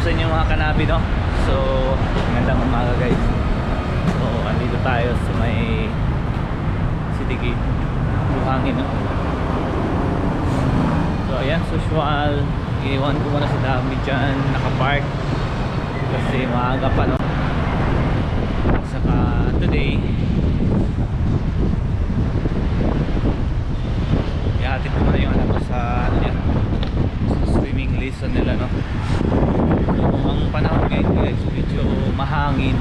sa inyo mga kanabi, no? So, magandang umaga guys. So, andito tayo sa may City Gate, Buhangin, no? So, ayan, usual. Iiwan ko muna si Dami dyan, nakapark. Kasi maaga pa, no? Saka today, ihatid ko muna yung anak ko sa, ano yan, sa swimming lesson nila, no? So, ang panahon ngayon guys, medyo mahangin.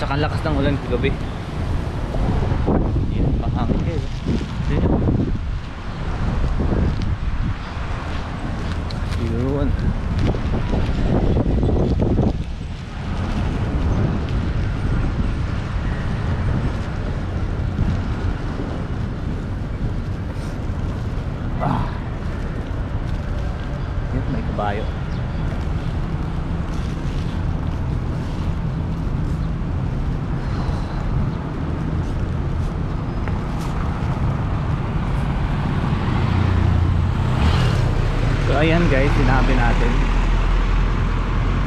Saka ang lakas ng ulan kagabi. Yan, mahangin guys. Yun. Yan, may kabayo. So ayan guys, sinabi natin.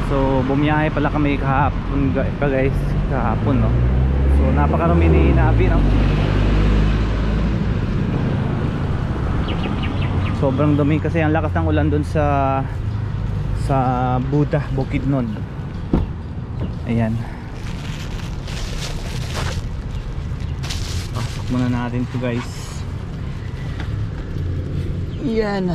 So bumiyahe pala kami kahapon guys, kahapon, no. So napakarami ni Nabi, no. Sobrang dumi kasi ang lakas ng ulan dun sa Buda, Bukidnon. Ayan. Pasok muna natin to guys. Yan.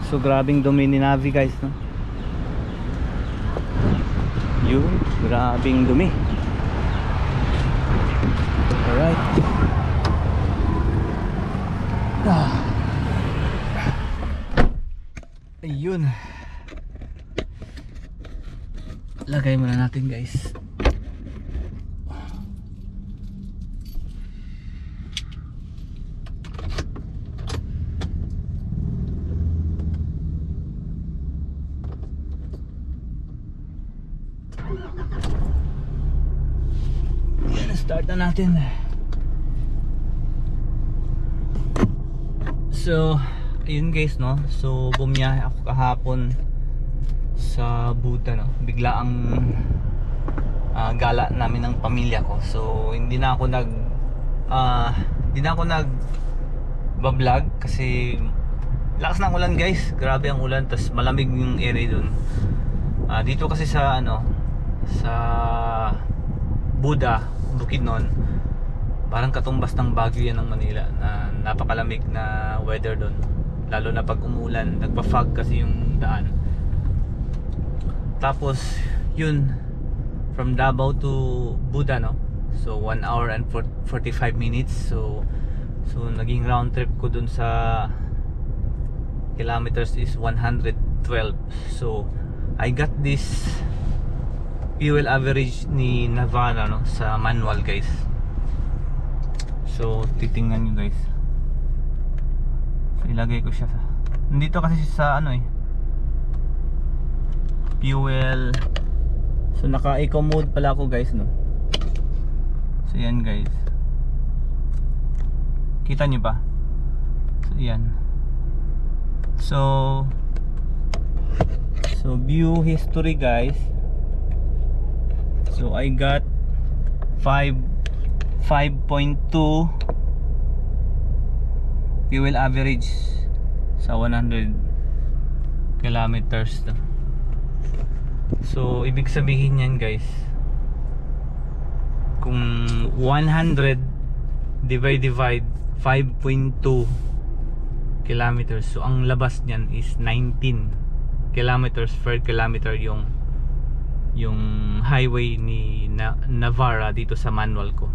So grabing dumi ni Navi guys, no? Yun, grabing dumi. Alright. Ayun. Lagay muna natin guys. Start na natin. So, ayun guys, no. So, bumiyahe ako kahapon sa Buda, no. Bigla ang gala namin ng pamilya ko. So, hindi na ako nag-vlog kasi lakas ng ulan guys. Grabe ang ulan, tas malamig yung area dun. Dito kasi sa sa Buda, Bukidnon, parang katumbas ng Baguio yan ng Manila, na napakalamig na weather doon, lalo na pag umulan, nagpa-fog kasi yung daan. Tapos yun, from Davao to Buda, no, so 1 hour and 45 minutes. So naging round trip ko dun sa kilometers is 112. So I got this fuel average ni Navara, no, sa manual guys. So titingnan nyo guys. So ilagay ko siya sa, nandito kasi sa fuel. So naka eco mode pala ako guys, no. So yan guys, kita nyo ba? So yan. So view history guys. So I got 5.2 fuel average sa 100 kilometers. So ibig sabihin yan guys, kung 100 divide 5.2 kilometers, so ang labas niyan is 19 kilometers per kilometer yung highway ni Navara dito sa manual ko.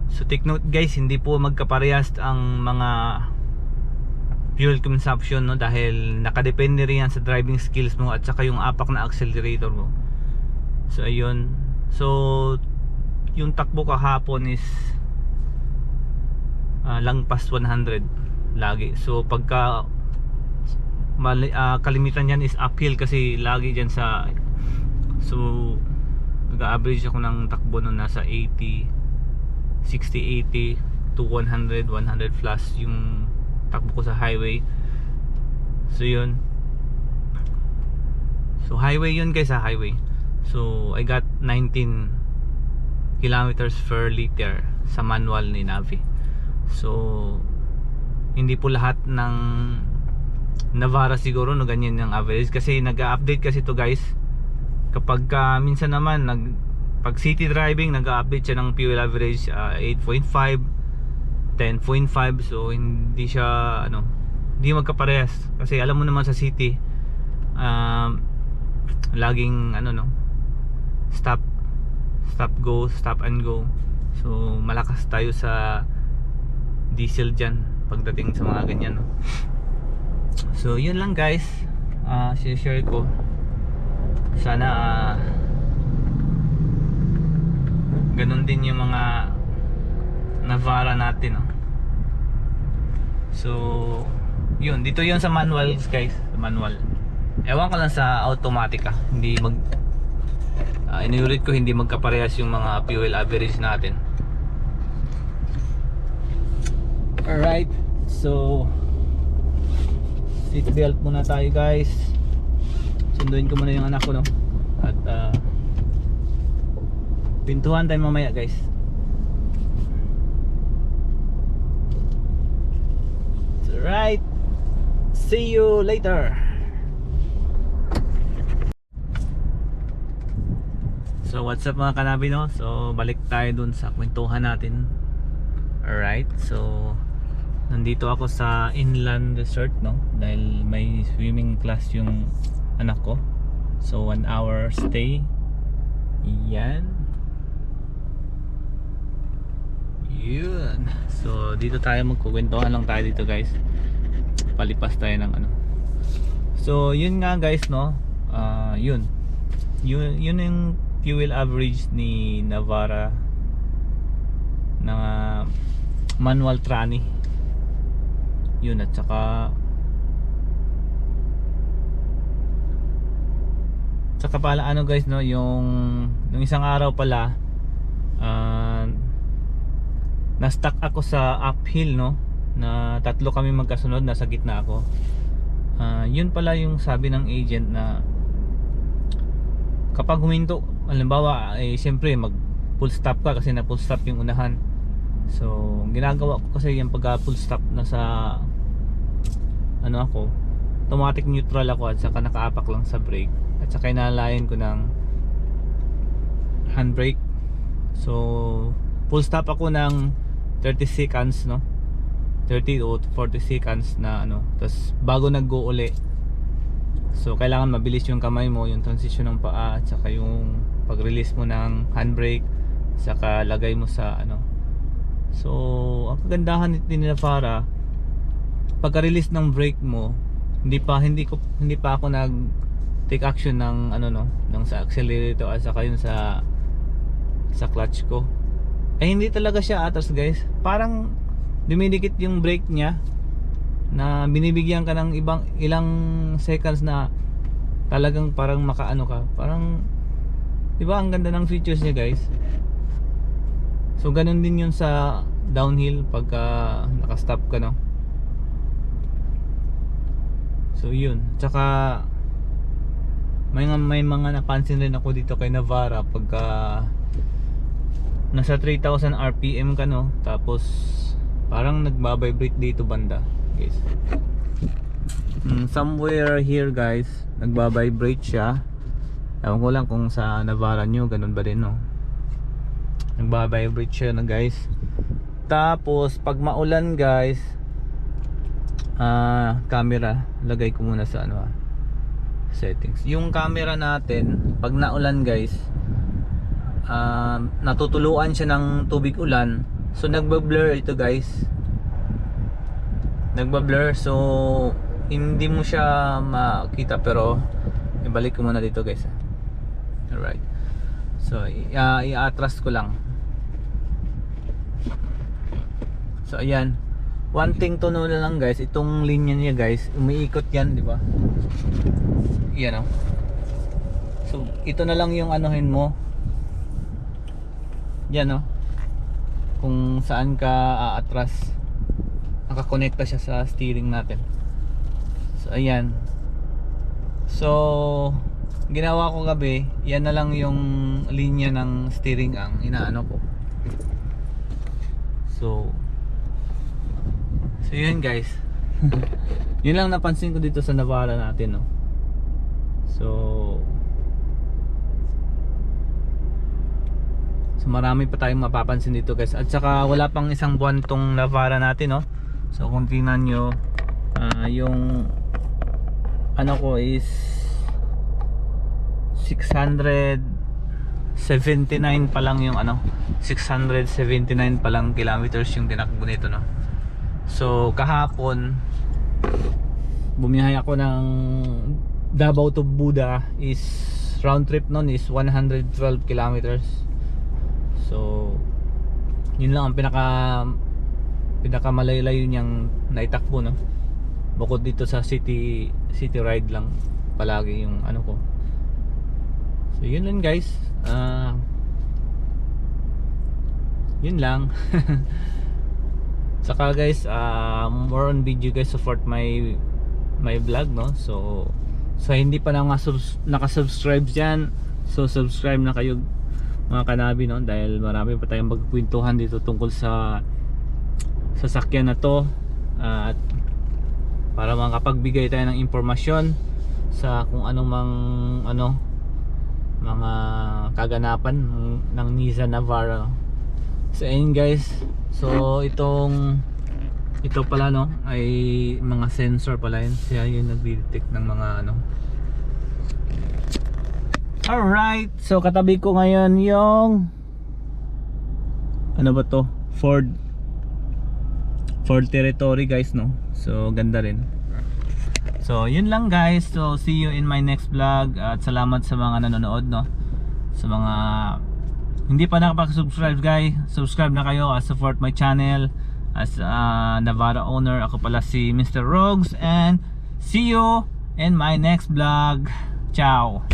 So take note guys, hindi po magkaparehas ang mga fuel consumption, no, dahil nakadepende rin yan sa driving skills mo at saka yung apak na accelerator mo. So ayun. So yung takbo kahapon is lang past 100 lagi. So pagka kalimitan yan is uphill kasi lagi dyan sa, so nag-average ako ng takbo nung nasa 80, 60, 80 to 100, 100 plus yung takbo ko sa highway. So yun, so highway yun guys, sa highway. So I got 19 kilometers per liter sa manual ni Navi. So hindi po lahat ng Navara siguro no ganyan yung average, kasi nag-update kasi to guys. Kapag minsan naman pag city driving, nag-update siya ng fuel average 8.5, 10.5. So hindi siya hindi magkaparehas, kasi alam mo naman sa city laging stop go, stop and go. So malakas tayo sa diesel dyan pagdating sa mga ganyan, no? So yun lang guys, share ko. Sana ganun din yung mga Navara natin, no? So yun, dito yun sa manual guys, sa manual. Ewan ko lang sa automatic hindi inulit ko, hindi magkaparehas yung mga fuel average natin. Alright, so seatbelt muna tayo guys. Sunduin ko muna yung anak ko, no? At pintuhan tayo mamaya guys. Alright, see you later. So what's up mga kanabi, no? So balik tayo dun sa kwentuhan natin. Alright, so nandito ako sa Inland Resort, no? Dahil may swimming class yung anak ko. So 1 hour stay. Yan. Yun. So dito tayo magkukwentuhan lang tayo dito guys. Palipas tayo ng So yun nga guys, no? Yun yung fuel average ni Navara na manual tranny. Yun, at saka pala guys, no, yung isang araw pala na-stuck ako sa uphill, no, na tatlo kami magkasunod, nasa gitna ako. Yun pala yung sabi ng agent na kapag huminto, halimbawa siyempre mag full stop ka kasi na full stop yung unahan. So ginagawa ko kasi yung pag full stop na sa ako, automatic neutral ako at saka nakaapak lang sa brake, at saka inalayan ko ng handbrake. So full stop ako ng 30 seconds, no, 30 to 40 seconds na tapos bago nag-go uli. So kailangan mabilis yung kamay mo, yung transition ng paa, at saka yung pag-release mo ng handbrake, saka lagay mo sa So ang kagandahan nito ni Navara, pagka-release ng brake mo, hindi pa ako nag take action ng ng sa accelerator at saka yun sa clutch ko. Hindi talaga siya atras guys. Parang dumidikit yung brake niya, na binibigyan ka ng ilang seconds na talagang parang makaano ka. Parang, di ba, ang ganda ng features niya guys. So ganun din yun sa downhill pagka naka-stop ka, no. So yun. Tsaka may mga napansin rin ako dito kay Navara pagka nasa 3,000 RPM ka, no, tapos parang nagbabibrate dito banda guys. Somewhere here guys nagbabibrate siya. Ewan ko lang kung sa Navara nyo ganun ba din, no. Nagbabibrate siya na guys. Tapos pag maulan guys, camera, lagay ko muna sa settings. Yung camera natin pag naulan guys, natutuluan siya ng tubig ulan. So nagba-blur ito guys, nagba-blur, so hindi mo siya makita. Pero ibalik ko muna dito guys. Alright, so i-atras ko lang. So ayan, one thing to know na lang guys, itong linya niya guys, umiikot yan, di ba? Yan, oh. So ito na lang yung anuhin mo, yan no, kung saan ka aatras, nakakonekta siya sa steering natin. So ayan, so ginawa ko gabi, yan na lang yung linya ng steering ang inaano ko. So yun guys. Yun lang napansin ko dito sa Navara natin no. So marami pa tayong mapapansin dito guys. At saka wala pang isang buwan tong Navara natin no. So kung tingnan nyo, yung ano ko is 679 pa lang yung ano, 679 pa lang kilometers yung tinakbo nito no. So kahapon bumiyahe ako ng Davao to Buda, is round trip nun is 112 kilometers. So yun lang ang pinaka malayo-layo niyang naitakbo no. Bukod dito sa city ride lang palagi yung ano ko. So yun lang guys, yun lang. Saka guys, more on video guys, support my vlog no. So hindi pa nakasubscribe dyan, so subscribe na kayo mga kanabi no, dahil marami pa tayong magkukwentuhan dito tungkol sa sasakyan na to, at para makapagbigay tayo ng impormasyon sa kung anong mga kaganapan ng Nissan Navara no? So ayun guys, so ito pala no ay mga sensor pala yun, siya yung nagde-detect ng mga ano. Alright, so katabi ko ngayon yung ano ba to, Ford Territory guys no. So ganda rin. So yun lang guys, so see you in my next vlog, at salamat sa mga nanonood no. Sa mga hindi pa nakapag-subscribe guys, subscribe na kayo, support my channel as a Navara owner. Ako pala si Mr. Rogues, and see you in my next vlog. Ciao.